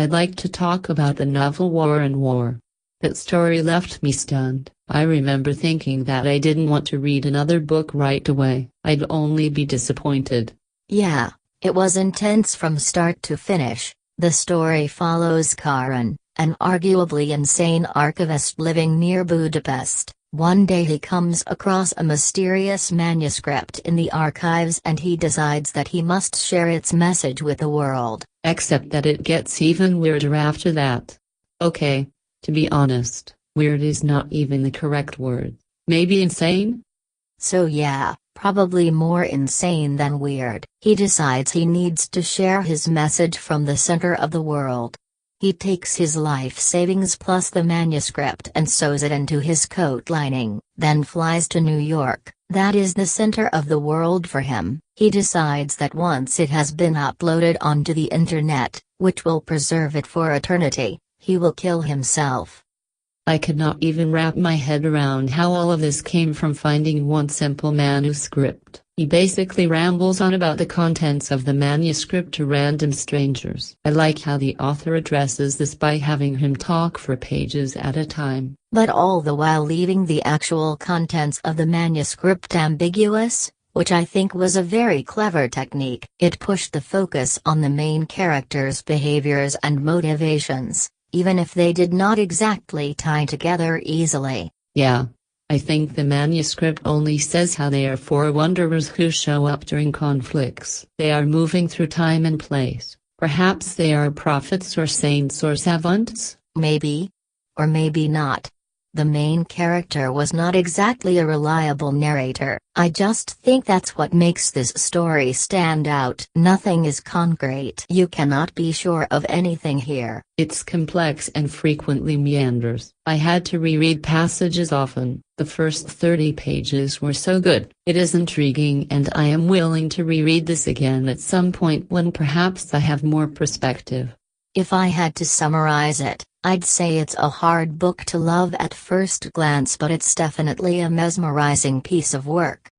I'd like to talk about the novel War and War. That story left me stunned. I remember thinking that I didn't want to read another book right away. I'd only be disappointed. Yeah, it was intense from start to finish. The story follows Karen, an arguably insane archivist living near Budapest. One day he comes across a mysterious manuscript in the archives and he decides that he must share its message with the world. Except that it gets even weirder after that. Okay, to be honest, weird is not even the correct word. Maybe insane? So yeah, probably more insane than weird. He decides he needs to share his message from the center of the world. He takes his life savings plus the manuscript and sews it into his coat lining, then flies to New York. That is the center of the world for him. He decides that once it has been uploaded onto the internet, which will preserve it for eternity, he will kill himself. I could not even wrap my head around how all of this came from finding one simple manuscript. He basically rambles on about the contents of the manuscript to random strangers. I like how the author addresses this by having him talk for pages at a time. But all the while leaving the actual contents of the manuscript ambiguous, which I think was a very clever technique. It pushed the focus on the main characters' behaviors and motivations, even if they did not exactly tie together easily. Yeah. I think the manuscript only says how they are four wanderers who show up during conflicts. They are moving through time and place. Perhaps they are prophets or saints or savants? Maybe. Or maybe not. The main character was not exactly a reliable narrator. I just think that's what makes this story stand out. Nothing is concrete. You cannot be sure of anything here. It's complex and frequently meanders. I had to reread passages often. The first 30 pages were so good. It is intriguing and I am willing to reread this again at some point when perhaps I have more perspective. If I had to summarize it, I'd say it's a hard book to love at first glance, but it's definitely a mesmerizing piece of work.